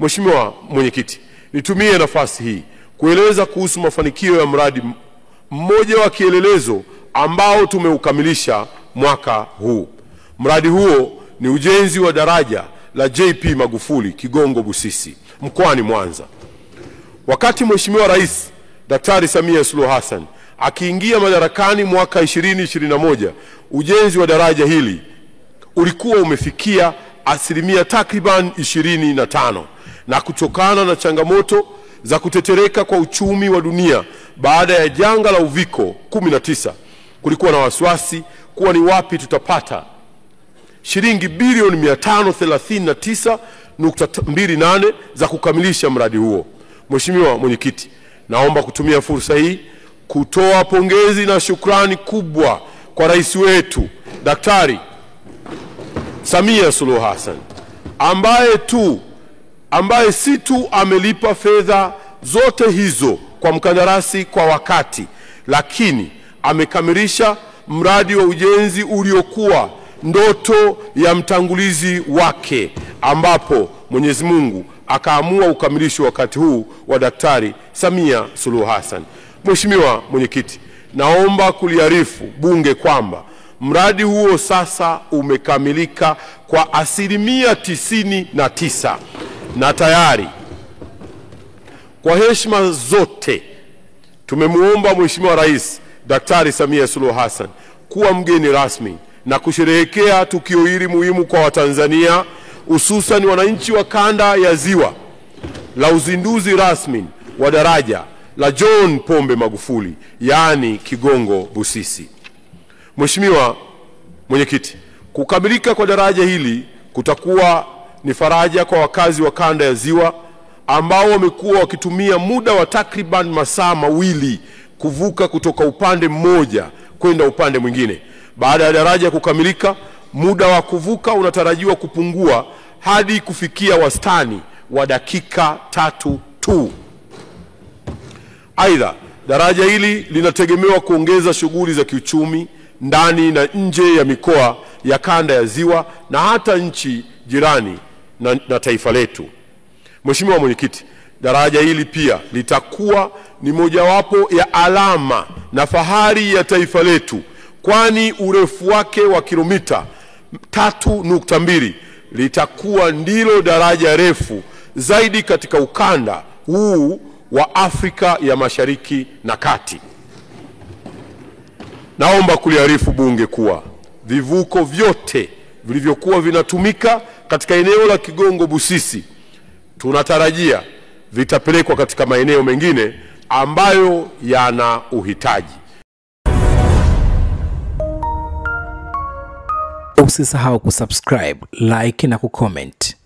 Mheshimiwa Mwenyekiti, nitumie nafasi hii kueleza kuhusu mafanikio ya mradi mmoja wa kielelezo ambao tumeukamilisha mwaka huu. Mradi huo ni ujenzi wa daraja la JP Magufuli Kigongo Busisi mkoani Mwanza. Wakati Mheshimiwa Rais Daktari Samia Suluhu Hassan akiingia madarakani mwaka 2021, ujenzi wa daraja hili ulikuwa umefikia asilimia takriban 25, na kutokana na changamoto za kutetereka kwa uchumi wa dunia baada ya janga la Uviko 19, kulikuwa na wasiwasi kuwa ni wapi tutapata shilingi bilioni 539.28 za kukamilisha mradi huo. Mheshimiwa Mwenyekiti, naomba kutumia fursa hii kutoa pongezi na shukrani kubwa kwa rais wetu Daktari Samia Suluhu Hassan ambaye si tu amelipa fedha zote hizo kwa mkandarasi kwa wakati, lakini amekamilisha mradi wa ujenzi uliokuwa ndoto ya mtangulizi wake, ambapo Mwenyezi Mungu akaamua ukamilisho wakati huu wa Daktari Samia Suluhu Hassan. Mheshimiwa Mwenyekiti, naomba kuliarifu Bunge kwamba mradi huo sasa umekamilika kwa asilimia 99, na tayari kwa heshima zote tumemuomba Mheshimiwa Rais Daktari Samia Suluhu Hassan kuwa mgeni rasmi na kusherehekea tukio hili muhimu kwa Watanzania, hususan wananchi wa kanda ya Ziwa, la uzinduzi rasmi wa daraja la John Pombe Magufuli, yaani Kigongo Busisi. Mheshimiwa Mwenyekiti, kukamilika kwa daraja hili kutakuwa ni faraja kwa wakazi wa kanda ya Ziwa ambao wamekuwa wakitumia muda wa takriban masaa mawili kuvuka kutoka upande mmoja kwenda upande mwingine. Baada ya daraja kukamilika, muda wa kuvuka unatarajiwa kupungua hadi kufikia wastani wa dakika 3 tu. Aidha, daraja hili linategemewa kuongeza shughuli za kiuchumi ndani na nje ya mikoa ya kanda ya Ziwa na hata nchi jirani na taifa letu. Mheshimiwa Mwenyekiti, daraja hili pia litakuwa ni mojawapo ya alama na fahari ya taifa letu, kwani urefu wake wa kilomita 3.2 litakuwa ndilo daraja refu zaidi katika ukanda huu wa Afrika ya Mashariki na Kati. Naomba kuliarifu Bunge kuwa vivuko vyote vilivyokuwa vinatumika katika eneo la Kigongo Busisi tunatarajia vitapelekwa katika maeneo mengine ambayo yana uhitaji. Usisahau kusubscribe, like na kucomment.